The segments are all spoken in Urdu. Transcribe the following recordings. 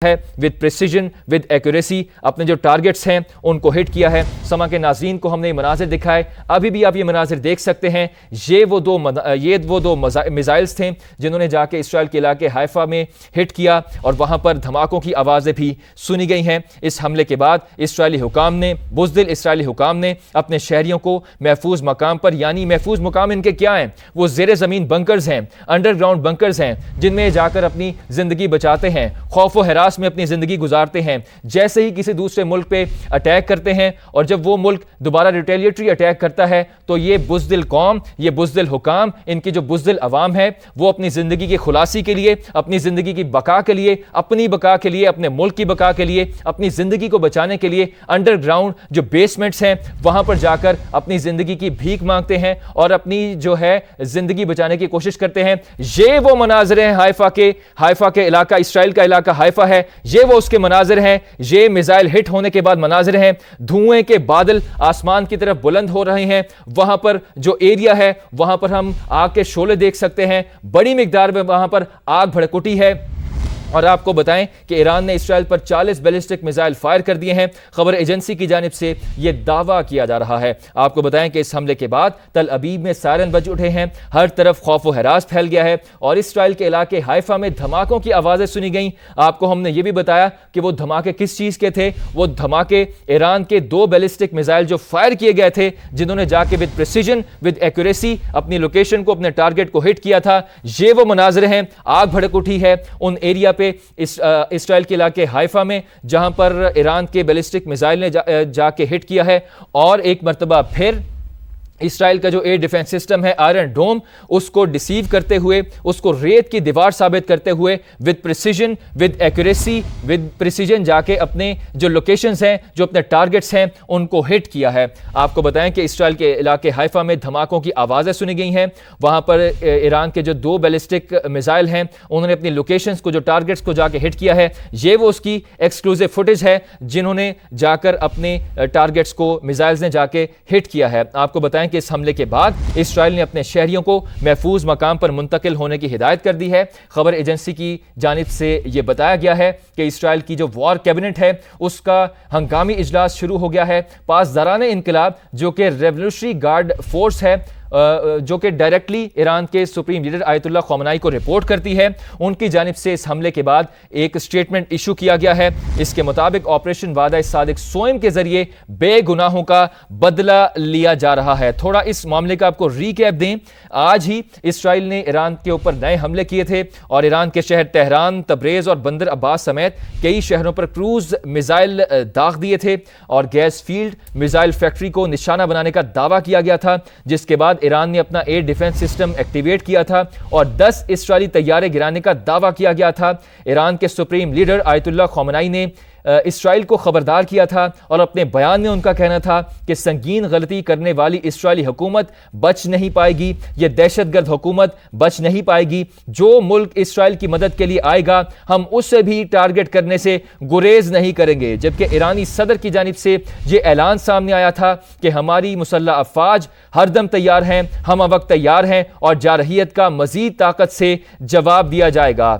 ہے ود پریسیجن ود ایکوریسی، اپنے جو ٹارگٹس ہیں ان کو ہٹ کیا ہے۔ سما کے ناظرین کو ہم نے مناظر دکھائے، ابھی بھی آپ یہ مناظر دیکھ سکتے ہیں۔ یہ وہ دو میزائلز تھے جنہوں نے جا کے اسرائیل کے علاقے حیفا میں ہٹ کیا، اور وہاں پر دھماکوں کی آوازیں بھی سنی گئی ہیں۔ اس حملے کے بعد اسرائیلی حکام نے، بزدل اسرائیلی حکام نے اپنے شہریوں کو محفوظ مقام پر، یعنی محفوظ مقام ان کے کیا ہیں؟ وہ زیر زمین بنکرز ہیں، انڈر گراؤنڈ بنکرز ہیں، جن میں جا کر اپنی زندگی بچاتے ہیں، خوف و ہراس میں اپنی زندگی گزارتے ہیں۔ جیسے ہی کسی دوسرے ملک پہ اٹیک کرتے ہیں، اور جب وہ ملک دوبارہ ریٹیلیٹری اٹیک کرتا ہے، تو یہ بزدل قوم، یہ بزدل حکام، ان کی جو بزدل عوام ہے، وہ اپنی زندگی کی خلاصی کے لیے، اپنی زندگی کی بقا کے لیے، اپنی بقا کے لیے، اپنے ملک کی بقا کے لیے، اپنی زندگی کو بچانے کے لیے انڈر گراؤنڈ جو بیسمنٹس ہیں وہاں پر جا کر اپنی زندگی کی بھیک مانگتے ہیں اور اپنی جو ہے زندگی بچانے کی کوشش کرتے ہیں۔ یہ وہ مناظر ہیں حیفا کے علاقہ، اسرائیل کا علاقہ حیفا ہے، یہ وہ اس کے مناظر ہیں۔ یہ میزائل ہٹ ہونے کے بعد مناظر ہیں، دھوئیں کے بادل آسمان کی طرف بلند ہو رہے ہیں۔ وہاں پر جو ایریا ہے وہاں پر ہم آگ کے شعلے دیکھ سکتے ہیں، بڑی مقدار میں وہاں پر آگ بھڑک اٹھی ہے۔ اور آپ کو بتائیں کہ ایران نے اسرائیل پر 40 بیلسٹک میزائل فائر کر دیے ہیں۔ خبر ایجنسی کی جانب سے یہ دعویٰ کیا جا رہا ہے۔ آپ کو بتائیں کہ اس حملے کے بعد تل ابیب میں سائرن بج اٹھے ہیں، ہر طرف خوف و ہراس پھیل گیا ہے، اور اسرائیل کے علاقے حیفا میں دھماکوں کی آوازیں سنی گئیں۔ آپ کو ہم نے یہ بھی بتایا کہ وہ دھماکے کس چیز کے تھے۔ وہ دھماکے ایران کے 2 بیلسٹک میزائل جو فائر کیے گئے تھے، جنہوں نے جا کے ود پریسیجن ود ایکوریسی اپنی لوکیشن کو، اپنے ٹارگٹ کو ہٹ کیا تھا۔ یہ وہ مناظر ہیں، آگ بھڑک اٹھی ہے ان ایریا پہ، اسرائیل کے علاقے حیفا میں، جہاں پر ایران کے بیلسٹک میزائل نے جا کے ہٹ کیا ہے۔ اور ایک مرتبہ پھر اسرائیل کا جو ایئر ڈیفنس سسٹم ہے آئرن ڈوم، اس کو ڈیسیو کرتے ہوئے، اس کو ریت کی دیوار ثابت کرتے ہوئے with precision with accuracy with precision جا کے اپنے جو لوکیشنز ہیں، جو اپنے ٹارگٹس ہیں، ان کو ہٹ کیا ہے۔ آپ کو بتائیں کہ اسرائیل کے علاقے حیفا میں دھماکوں کی آوازیں سنی گئی ہیں۔ وہاں پر ایران کے جو 2 بیلسٹک میزائل ہیں، انہوں نے اپنی لوکیشنز کو، جو ٹارگٹس کو جا کے ہٹ کیا ہے۔ یہ وہ اس کی ایکسکلوزیو فوٹیج ہے جنہوں نے جا کر اپنے ٹارگٹس کو، میزائلز نے جا کے ہٹ کیا ہے۔ آپ کو بتائیں کہ اس حملے کے بعد اسرائیل نے اپنے شہریوں کو محفوظ مقام پر منتقل ہونے کی ہدایت کر دی ہے۔ خبر ایجنسی کی جانب سے یہ بتایا گیا ہے کہ اسرائیل کی جو وار کیبنٹ ہے، اس کا ہنگامی اجلاس شروع ہو گیا ہے۔ پاسداران انقلاب جو کہ ریولوشنری گارڈ فورس ہے، جو کہ ڈائریکٹلی ایران کے سپریم لیڈر آیت اللہ خامنائی کو رپورٹ کرتی ہے، ان کی جانب سے اس حملے کے بعد ایک سٹیٹمنٹ ایشو کیا گیا ہے۔ اس کے مطابق آپریشن وعدہ صادق سوئم کے ذریعے بے گناہوں کا بدلہ لیا جا رہا ہے۔ تھوڑا اس معاملے کا آپ کو ریکیپ دیں۔ آج ہی اسرائیل نے ایران کے اوپر نئے حملے کیے تھے، اور ایران کے شہر تہران، تبریز اور بندر عباس سمیت کئی شہروں پر کروز میزائل داغ دیے تھے، اور گیس فیلڈ میزائل فیکٹری کو نشانہ بنانے کا دعویٰ کیا گیا تھا، جس کے بعد ایران نے اپنا ایئر ڈیفنس سسٹم ایکٹیویٹ کیا تھا، اور 10 اسرائیلی طیارے گرانے کا دعویٰ کیا گیا تھا۔ ایران کے سپریم لیڈر آیت اللہ خامنائی نے اسرائیل کو خبردار کیا تھا، اور اپنے بیان میں ان کا کہنا تھا کہ سنگین غلطی کرنے والی اسرائیلی حکومت بچ نہیں پائے گی، یہ دہشت گرد حکومت بچ نہیں پائے گی۔ جو ملک اسرائیل کی مدد کے لیے آئے گا، ہم اسے بھی ٹارگٹ کرنے سے گریز نہیں کریں گے۔ جبکہ ایرانی صدر کی جانب سے یہ اعلان سامنے آیا تھا کہ ہماری مسلح افواج ہر دم تیار ہیں، ہم وقت تیار ہیں، اور جارحیت کا مزید طاقت سے جواب دیا جائے گا۔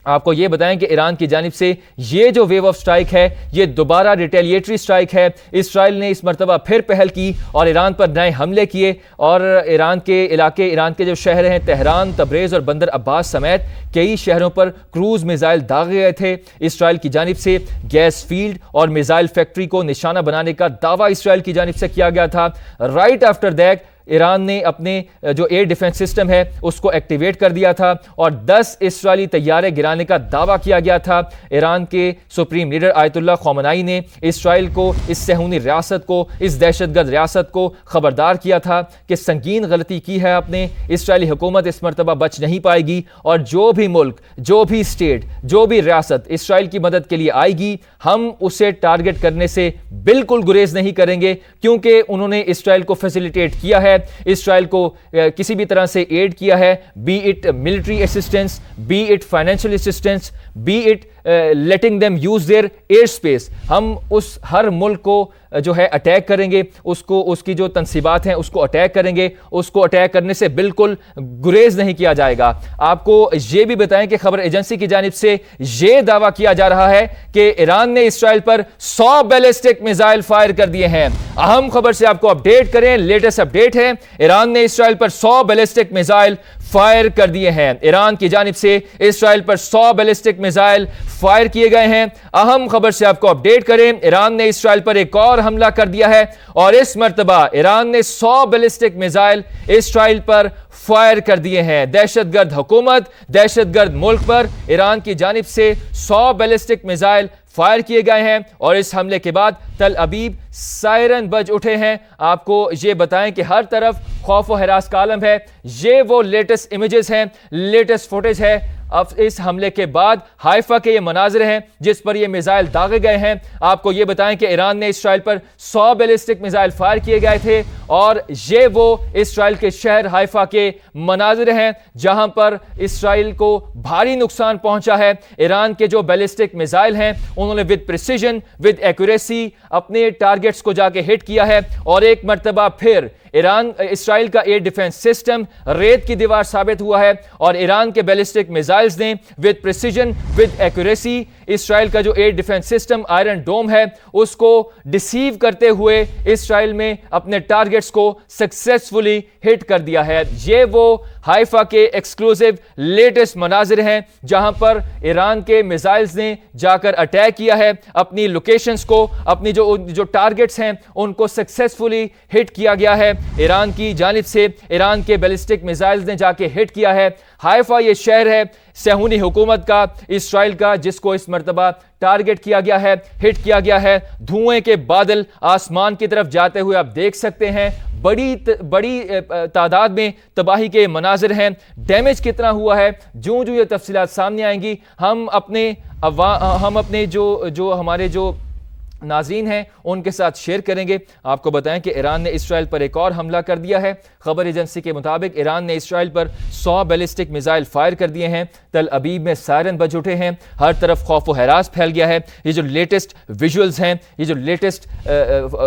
آپ کو یہ بتائیں کہ ایران کی جانب سے یہ جو ویو آف سٹرائک ہے، یہ دوبارہ ریٹیلیٹری سٹرائک ہے۔ اسرائیل نے اس مرتبہ پھر پہل کی اور ایران پر نئے حملے کیے، اور ایران کے علاقے، ایران کے جو شہر ہیں تہران، تبریز اور بندر عباس سمیت کئی شہروں پر کروز میزائل داغے گئے تھے۔ اسرائیل کی جانب سے گیس فیلڈ اور میزائل فیکٹری کو نشانہ بنانے کا دعویٰ اسرائیل کی جانب سے کیا گیا تھا۔ رائٹ آفٹر دیٹ ایران نے اپنے جو ایئر ڈیفنس سسٹم ہے اس کو ایکٹیویٹ کر دیا تھا، اور 10 اسرائیلی طیارے گرانے کا دعویٰ کیا گیا تھا۔ ایران کے سپریم لیڈر آیت اللہ خامنائی نے اسرائیل کو، اس صہیونی ریاست کو، اس دہشت گرد ریاست کو خبردار کیا تھا کہ سنگین غلطی کی ہے آپ نے، اسرائیلی حکومت اس مرتبہ بچ نہیں پائے گی، اور جو بھی ملک، جو بھی اسٹیٹ، جو بھی ریاست اسرائیل کی مدد کے لیے آئے گی، ہم اسے ٹارگٹ کرنے سے بالکل گریز نہیں کریں گے، کیونکہ انہوں نے اسرائیل کو فیسیلیٹیٹ کیا ہے، اسرائیل کو کسی بھی طرح سے ایڈ کیا ہے، be it military assistance, be it financial assistance, be it letting them use their airspace. ہم اس ہر ملک کو جو ہے اٹیک کریں گے, اس کی جو تنصیبات ہیں اس کو اٹیک کریں گے, اس کو اٹیک کرنے سے بالکل گریز نہیں کیا جائے گا. آپ کو یہ بھی بتائیں کہ خبر ایجنسی کی جانب سے یہ دعویٰ کیا جا رہا ہے کہ ایران نے اسرائیل پر 100 بیلسٹک میزائل فائر کر دیے ہیں. اہم خبر سے آپ کو اپڈیٹ کریں, لیٹسٹ اپڈیٹ ہے, ایران نے اسرائیل پر 100 بیلسٹک میزائل فائر کر دیے ہیں. ایران کی جانب سے اسرائیل پر 100 بیلسٹک میزائل فائر کیے گئے ہیں. اہم خبر سے آپ کو اپڈیٹ کریں, ایران نے اسرائیل پر ایک اور حملہ کر دیا ہے اور اس مرتبہ ایران نے 100 بیلسٹک میزائل اسرائیل پر فائر کر دیے ہیں. دہشت گرد حکومت, دہشت گرد ملک پر ایران کی جانب سے 100 بیلسٹک میزائل فائر کیے گئے ہیں اور اس حملے کے بعد تل ابیب سائرن بج اٹھے ہیں. آپ کو یہ بتائیں کہ ہر طرف خوف و ہراس کا عالم ہے. یہ وہ لیٹسٹ امیجز ہیں, لیٹسٹ فوٹیج ہے اب اس حملے کے بعد. حائفہ کے یہ مناظر ہیں جس پر یہ میزائل داغے گئے ہیں. آپ کو یہ بتائیں کہ ایران نے اسرائیل پر 100 بیلسٹک میزائل فائر کیے گئے تھے اور یہ وہ اسرائیل کے شہر حائفہ کے مناظر ہیں جہاں پر اسرائیل کو بھاری نقصان پہنچا ہے. ایران کے جو بیلسٹک میزائل ہیں انہوں نے ود پریسیجن, ود ایکوریسی اپنے ٹارگٹس کو جا کے ہٹ کیا ہے اور ایک مرتبہ پھر اسرائیل کا ایئر ڈیفنس سسٹم ریت کی دیوار ثابت ہوا ہے اور ایران کے بیلسٹک میزائلز نے ود پریسیجن, ود ایکوریسی اسرائیل کا جو air defence system Iron Dome ہے اس کو ڈیسیو کرتے ہوئے اسرائیل میں اپنے ٹارگٹس کو سکسیسفلی ہٹ کر دیا ہے. یہ وہ حائفہ کے ایکسکلوزیو لیٹسٹ مناظر ہیں جہاں پر ایران کے میزائلز نے جا کر اٹیک کیا ہے, اپنی لوکیشنز کو, اپنی جو ٹارگٹس ہیں ان کو سکسیسفلی ہٹ کیا گیا ہے. ایران کی جانب سے ایران کے بیلسٹک میزائلز نے جا کے ہٹ کیا ہے. حائفہ یہ شہر ہے صہیونی حکومت کا, اسرائیل کا, جس کو اس مرتبہ ٹارگٹ کیا گیا ہے, ہٹ کیا گیا ہے. دھوئیں کے بادل آسمان کی طرف جاتے ہوئے آپ دیکھ سکتے ہیں. بڑی تعداد میں تباہی کے مناظر ہیں. ڈیمیج کتنا ہوا ہے جو یہ تفصیلات سامنے آئیں گی ہم اپنے جو ہمارے جو ناظرین ہیں ان کے ساتھ شیئر کریں گے. آپ کو بتائیں کہ ایران نے اسرائیل پر ایک اور حملہ کر دیا ہے. خبر ایجنسی کے مطابق ایران نے اسرائیل پر 100 بیلسٹک میزائل فائر کر دیے ہیں. تل ابیب میں سائرن بج اٹھے ہیں, ہر طرف خوف و ہراس پھیل گیا ہے. یہ جو لیٹسٹ ویژولز ہیں, یہ جو لیٹسٹ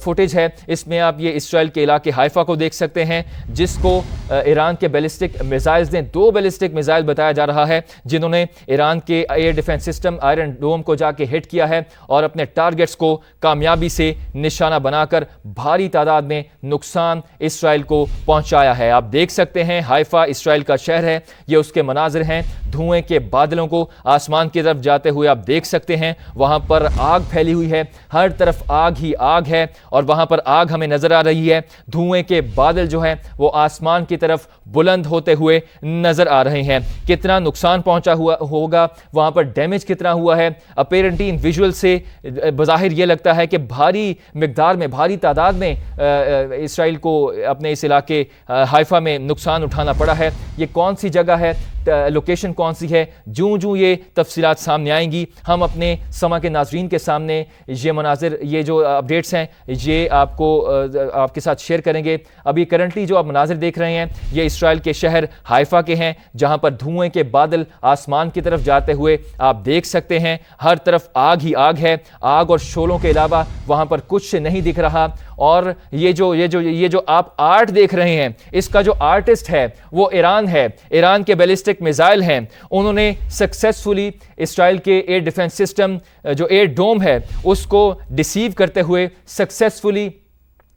فوٹیج ہے, اس میں آپ یہ اسرائیل کے علاقے حائفہ کو دیکھ سکتے ہیں جس کو ایران کے بیلسٹک میزائلز نے 2 بیلسٹک میزائل بتایا جا رہا ہے جنہوں نے ایران کے air defence system Iron Dome کو جا کے ہٹ کیا ہے اور اپنے ٹارگٹس کو کامیابی سے نشانہ بنا کر بھاری تعداد میں نقصان اسرائیل کو پہنچایا ہے. آپ دیکھ سکتے ہیں حائفہ اسرائیل کا شہر ہے, یہ اس کے مناظر ہیں. دھوئیں کے بادلوں کو آسمان کی طرف جاتے ہوئے آپ دیکھ سکتے ہیں. وہاں پر آگ پھیلی ہوئی ہے, ہر طرف آگ ہی آگ ہے اور وہاں پر آگ ہمیں نظر آ رہی ہے. دھوئیں کے بادل جو ہیں وہ آسمان کی طرف بلند ہوتے ہوئے نظر آ رہے ہیں. کتنا نقصان پہنچا ہوگا, وہاں پر ڈیمیج کتنا ہوا ہے. اپیرنٹلی ان ویژول سے بظاہر یہ لگتا ہے کہ بھاری مقدار میں, بھاری تعداد میں اسرائیل کو اپنے اس علاقے حائفہ میں نقصان اٹھانا پڑا ہے. یہ کون سی جگہ ہے, لوکیشن کون سی ہے, جو یہ تفصیلات سامنے آئیں گی ہم اپنے سما کے ناظرین کے سامنے یہ مناظر, یہ جو اپڈیٹس ہیں یہ آپ کے ساتھ شیئر کریں گے. ابھی کرنٹلی جو آپ مناظر دیکھ رہے ہیں یہ اسرائیل کے شہر حائفہ کے ہیں جہاں پر دھوئیں کے بادل آسمان کی طرف جاتے ہوئے آپ دیکھ سکتے ہیں. ہر طرف آگ ہی آگ ہے, آگ اور شعلوں کے علاوہ وہاں پر کچھ نہیں دکھ رہا. اور یہ جو آپ آرٹ دیکھ رہے ہیں اس کا جو آرٹسٹ ہے وہ ایران ہے. ایران کے بیلسٹک میزائل ہیں, انہوں نے سکسیسفلی اسرائیل کے ایئر ڈیفنس سسٹم جو ایئر ڈوم ہے اس کو ڈیسیو کرتے ہوئے سکسیسفلی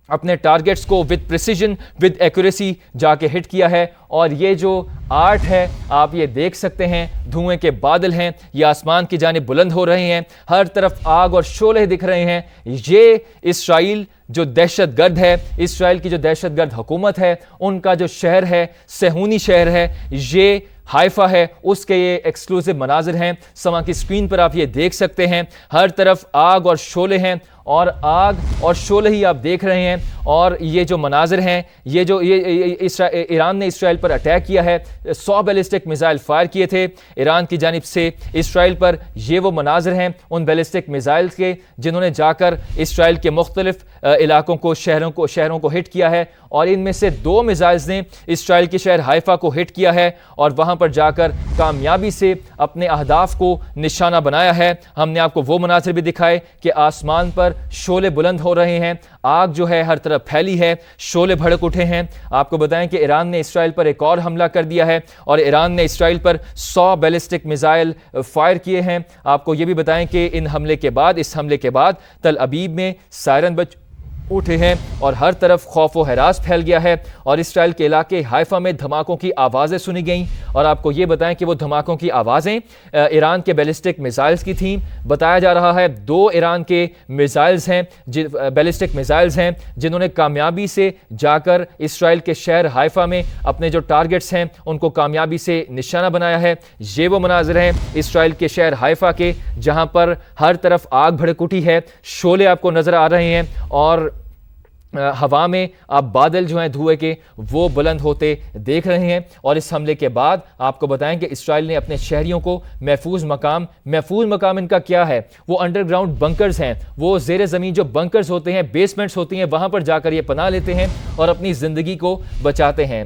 اپنے ٹارگٹس کو ود پریسیجن, ود ایکوریسی جا کے ہٹ کیا ہے. اور یہ جو آرٹ ہے آپ یہ دیکھ سکتے ہیں, دھوئیں کے بادل ہیں, یہ آسمان کی جانب بلند ہو رہے ہیں, ہر طرف آگ اور شعلے دکھ رہے ہیں. یہ اسرائیل جو دہشت گرد ہے, اسرائیل کی جو دہشت گرد حکومت ہے, ان کا جو شہر ہے, صہیونی شہر ہے, یہ حائفہ ہے, اس کے یہ ایکسکلوزیو مناظر ہیں. سما کی سکرین پر آپ یہ دیکھ سکتے ہیں, ہر طرف آگ اور شعلے ہیں اور آگ اور شعلے ہی آپ دیکھ رہے ہیں. اور یہ جو مناظر ہیں, یہ جو ایران نے اسرائیل پر اٹیک کیا ہے, 100 بیلسٹک میزائل فائر کیے تھے ایران کی جانب سے اسرائیل پر. یہ وہ مناظر ہیں ان بیلسٹک میزائل کے جنہوں نے جا کر اسرائیل کے مختلف علاقوں کو, شہروں کو ہٹ کیا ہے. اور ان میں سے 2 میزائلز نے اسرائیل کے شہر حائفہ کو ہٹ کیا ہے اور وہاں پر جا کر کامیابی سے اپنے اہداف کو نشانہ بنایا ہے. ہم نے آپ کو وہ مناظر بھی دکھائے کہ آسمان پر شعلے بلند ہو رہے ہیں, آگ جو ہے ہر طرف پھیلی ہے, شعلے بھڑک اٹھے ہیں. آپ کو بتائیں کہ ایران نے اسرائیل پر ایک اور حملہ کر دیا ہے اور ایران نے اسرائیل پر 100 بیلسٹک میزائل فائر کیے ہیں. آپ کو یہ بھی بتائیں کہ اس حملے کے بعد تل ابیب میں سائرن بج اٹھے ہیں اور ہر طرف خوف و ہراس پھیل گیا ہے اور اسرائیل کے علاقے حائفہ میں دھماکوں کی آوازیں سنی گئیں. اور آپ کو یہ بتائیں کہ وہ دھماکوں کی آوازیں ایران کے بیلسٹک میزائلز کی تھیں. بتایا جا رہا ہے 2 ایران کے میزائلز ہیں, بیلسٹک میزائلز ہیں, جنہوں نے کامیابی سے جا کر اسرائیل کے شہر حائفہ میں اپنے جو ٹارگٹس ہیں ان کو کامیابی سے نشانہ بنایا ہے. یہ وہ مناظر ہیں اسرائیل کے شہر حائفہ کے جہاں پر ہر طرف آگ بھڑک اٹھی ہے, شعلے آپ کو نظر آ رہے ہیں اور ہوا میں آپ بادل جو ہیں دھوئے کے وہ بلند ہوتے دیکھ رہے ہیں. اور اس حملے کے بعد آپ کو بتائیں کہ اسرائیل نے اپنے شہریوں کو محفوظ مقام ان کا کیا ہے, وہ انڈر گراؤنڈ بنکرز ہیں, وہ زیر زمین جو بنکرز ہوتے ہیں, بیسمنٹس ہوتی ہیں, وہاں پر جا کر یہ پناہ لیتے ہیں اور اپنی زندگی کو بچاتے ہیں.